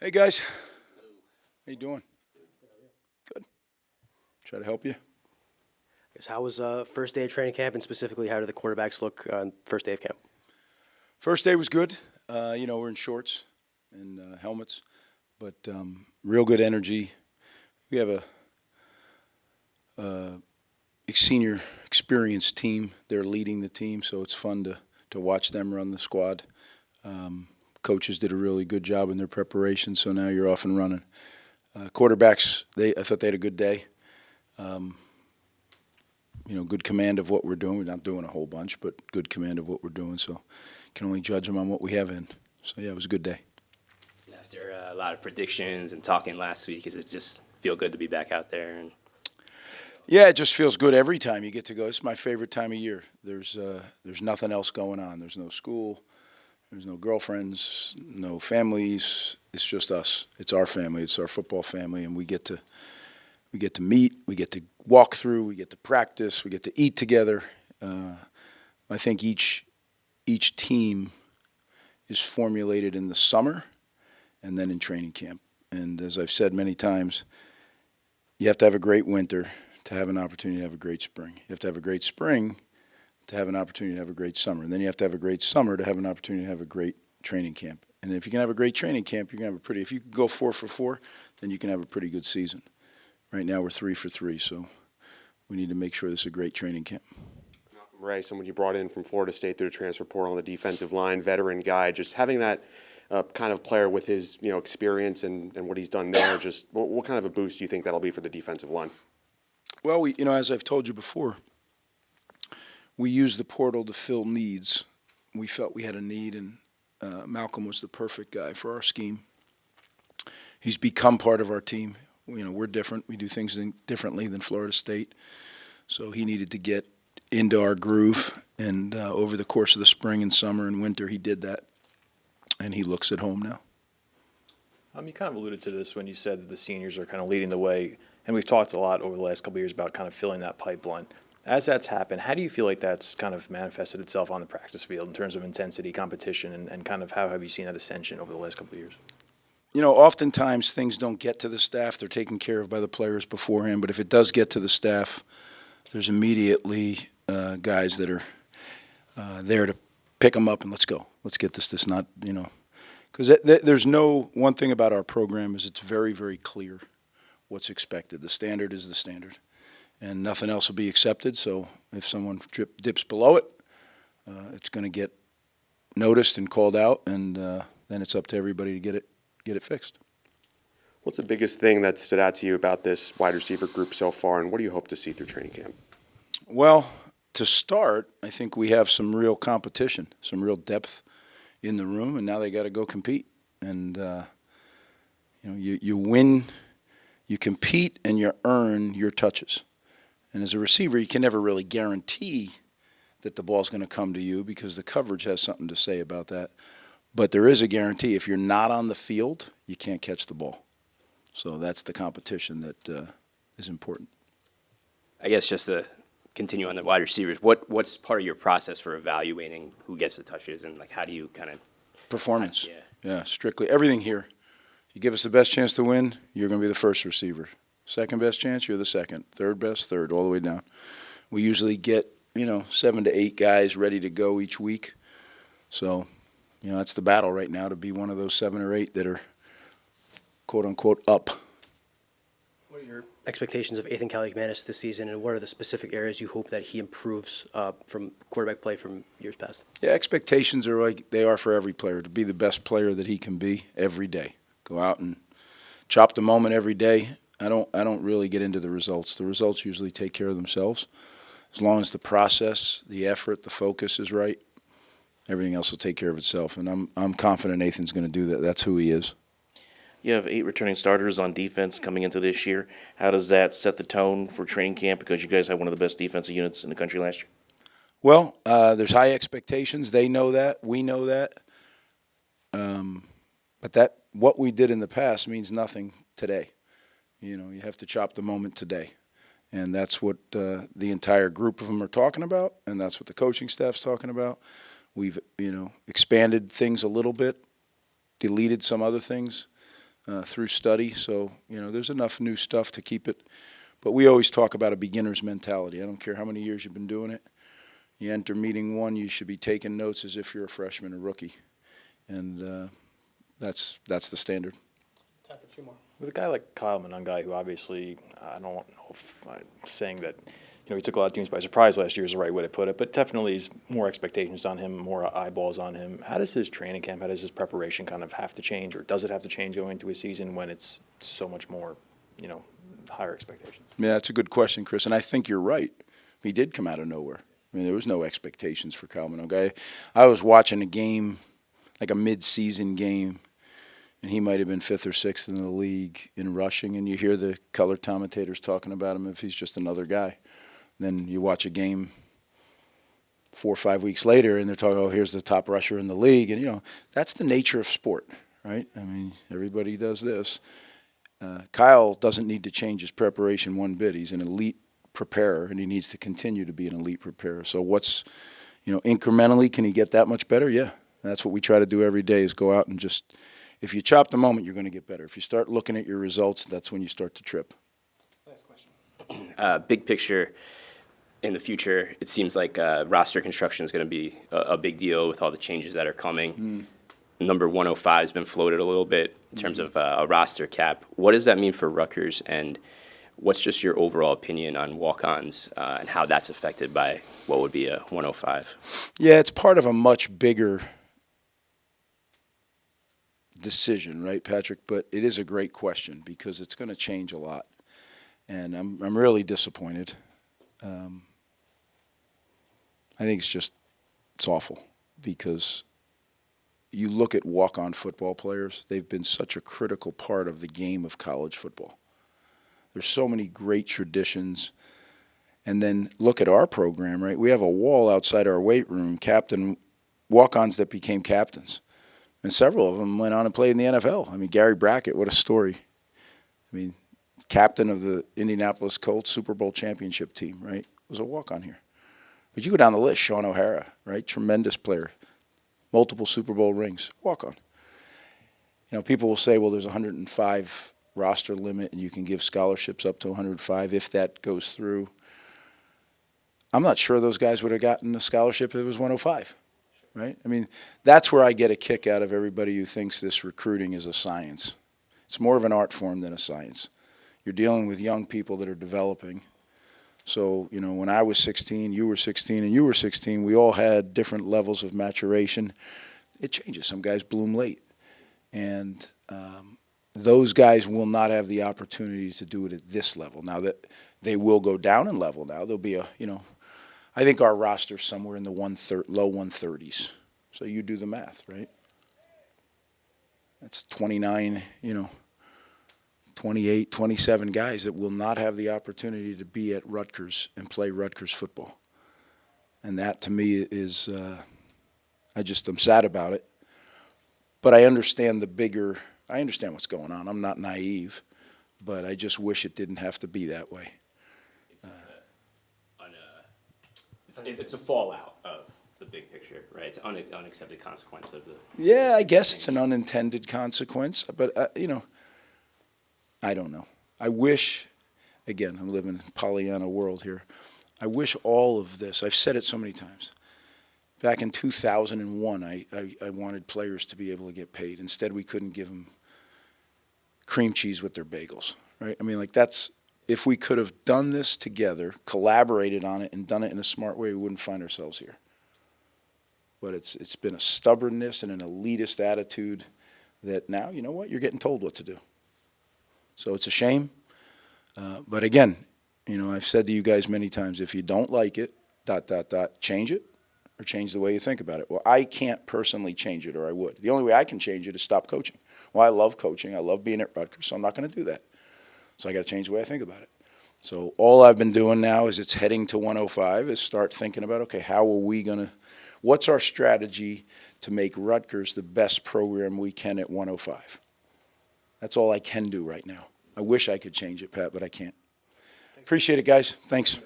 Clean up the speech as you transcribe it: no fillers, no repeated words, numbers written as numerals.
Hey guys, how you doing? Good. Try to help you. How was first day of training camp, and specifically, how did the quarterbacks look on first day of camp? First day was good. We're in shorts and helmets, but real good energy. We have a senior experienced team. They're leading the team, so it's fun to watch them run the squad. Coaches did a really good job in their preparation, so now you're off and running. Quarterbacks, I thought they had a good day. Good command of what we're doing. We're not doing a whole bunch, but good command of what we're doing. So can only judge them on what we have in. So yeah, it was a good day. After a lot of predictions and talking last week, does it just feel good to be back out there? Yeah, it just feels good every time you get to go. It's my favorite time of year. There's nothing else going on. There's no school. There's no girlfriends, no families. It's just us. It's our family. It's our football family, and we get to meet. We get to walk through. We get to practice. We get to eat together. I think each team is formulated in the summer and then in training camp. And as I've said many times, you have to have a great winter to have an opportunity to have a great spring. You have to have a great spring to have an opportunity to have a great summer. And then you have to have a great summer to have an opportunity to have a great training camp. And if you can have a great training camp, you're going to have if you can go 4 for 4, then you can have a pretty good season. Right now we're 3 for 3, so we need to make sure this is a great training camp. Ray, someone you brought in from Florida State through the transfer portal on the defensive line, veteran guy, just having that kind of player with his experience and what he's done there, just what kind of a boost do you think that'll be for the defensive line? Well, as I've told you before, we used the portal to fill needs. We felt we had a need, and Malcolm was the perfect guy for our scheme. He's become part of our team. We're different. We do things differently than Florida State. So he needed to get into our groove, and over the course of the spring and summer and winter, he did that, and he looks at home now. You kind of alluded to this when you said that the seniors are kind of leading the way, and we've talked a lot over the last couple of years about kind of filling that pipeline. As that's happened, how do you feel like that's kind of manifested itself on the practice field in terms of intensity, competition, and kind of how have you seen that ascension over the last couple of years? Oftentimes things don't get to the staff. They're taken care of by the players beforehand. But if it does get to the staff, there's immediately guys that are there to pick them up and let's go. Let's get this not, because there's one thing about our program is it's very, very clear what's expected. The standard is the standard, and nothing else will be accepted. So if someone dips below it, it's going to get noticed and called out, and then it's up to everybody to get it fixed. What's the biggest thing that stood out to you about this wide receiver group so far, and what do you hope to see through training camp? Well, to start, I think we have some real competition, some real depth in the room, and now they got to go compete. And you win, you compete, and you earn your touches. And as a receiver, you can never really guarantee that the ball's going to come to you because the coverage has something to say about that. But there is a guarantee. If you're not on the field, you can't catch the ball. So that's the competition that is important. I guess just to continue on the wide receivers, what's part of your process for evaluating who gets the touches, and how do you kind of Performance. Yeah. Strictly. Everything here. You give us the best chance to win, you're going to be the first receiver. Second best chance, you're the second. Third best, third, all the way down. We usually get, 7 to 8 guys ready to go each week. So, that's the battle right now, to be one of those 7 or 8 that are, quote unquote, up. What are your expectations of Athan Kaliakmanis this season, and what are the specific areas you hope that he improves from quarterback play from years past? Yeah, expectations are like they are for every player, to be the best player that he can be every day. Go out and chop the moment every day. I don't really get into the results. The results usually take care of themselves. As long as the process, the effort, the focus is right, everything else will take care of itself. And I'm confident Nathan's going to do that. That's who he is. You have 8 returning starters on defense coming into this year. How does that set the tone for training camp? Because you guys had one of the best defensive units in the country last year. Well, there's high expectations. They know that. We know that. But what we did in the past means nothing today. You have to chop the moment today. And that's what the entire group of them are talking about, and that's what the coaching staff's talking about. We've, expanded things a little bit, deleted some other things. through study. So, there's enough new stuff to keep it. But we always talk about a beginner's mentality. I don't care how many years you've been doing it. You enter meeting one, you should be taking notes as if you're a freshman or rookie. And that's the standard. Time for two more. With a guy like Kyle Monangai, who obviously, I don't know if I'm saying that, he took a lot of teams by surprise last year is the right way to put it, but definitely is more expectations on him, more eyeballs on him. How does his training camp, how does his preparation kind of have to change, or does it have to change going into a season when it's so much more, higher expectations? Yeah, that's a good question, Chris, and I think you're right. He did come out of nowhere. I mean, there was no expectations for Kyle Monangai. I was watching a game, like a mid-season game, and he might have been 5th or 6th in the league in rushing, and you hear the color commentators talking about him if he's just another guy. Then you watch a game 4 or 5 weeks later, and they're talking, oh, here's the top rusher in the league. And, that's the nature of sport, right? I mean, everybody does this. Kyle doesn't need to change his preparation one bit. He's an elite preparer, and he needs to continue to be an elite preparer. So what's, incrementally, can he get that much better? Yeah. That's what we try to do every day is go out and just, if you chop the moment, you're going to get better. If you start looking at your results, that's when you start to trip. Last question. Big picture, in the future, it seems like roster construction is going to be a big deal with all the changes that are coming. Number 105 has been floated a little bit in terms of a roster cap. What does that mean for Rutgers, and what's just your overall opinion on walk-ons and how that's affected by what would be a 105? Yeah, it's part of a much bigger decision, right, Patrick? But it is a great question because it's going to change a lot, and I'm really disappointed. I think it's awful because you look at walk-on football players, they've been such a critical part of the game of college football. There's so many great traditions. And then look at our program, right? We have a wall outside our weight room, walk-ons that became captains. And several of them went on and played in the NFL. I mean, Gary Brackett, what a story. I mean, captain of the Indianapolis Colts Super Bowl championship team, right? Was a walk-on here. But you go down the list, Sean O'Hara, right? Tremendous player. Multiple Super Bowl rings. Walk-on. People will say, well, there's 105 roster limit and you can give scholarships up to 105 if that goes through. I'm not sure those guys would have gotten a scholarship if it was 105, right? I mean, that's where I get a kick out of everybody who thinks this recruiting is a science. It's more of an art form than a science. You're dealing with young people that are developing. So, when I was 16, you were 16, and you were 16, we all had different levels of maturation. It changes. Some guys bloom late. And those guys will not have the opportunity to do it at this level. Now that they will go down in level now, there'll be I think our roster's somewhere in the low 130s. So you do the math, right? That's 29, 28, 27 guys that will not have the opportunity to be at Rutgers and play Rutgers football. And that, to me, is I'm sad about it. But I understand I understand what's going on. I'm not naive, but I just wish it didn't have to be that way. It's a fallout of the big picture, right? It's unaccepted consequence of the. Yeah, I guess it's an unintended consequence, but I don't know. I wish, again, I'm living in a Pollyanna world here. I wish all of this, I've said it so many times. Back in 2001, I wanted players to be able to get paid. Instead, we couldn't give them cream cheese with their bagels, right? I mean, if we could have done this together, collaborated on it, and done it in a smart way, we wouldn't find ourselves here. But it's been a stubbornness and an elitist attitude that now, you know what, you're getting told what to do. So it's a shame. But again, I've said to you guys many times, if you don't like it, ... change it or change the way you think about it. Well, I can't personally change it, or I would. The only way I can change it is stop coaching. Well, I love coaching. I love being at Rutgers, so I'm not going to do that. So I got to change the way I think about it. So all I've been doing now is it's heading to 105 is start thinking about, okay, what's our strategy to make Rutgers the best program we can at 105? That's all I can do right now. I wish I could change it, Pat, but I can't. Appreciate it, guys. Thanks.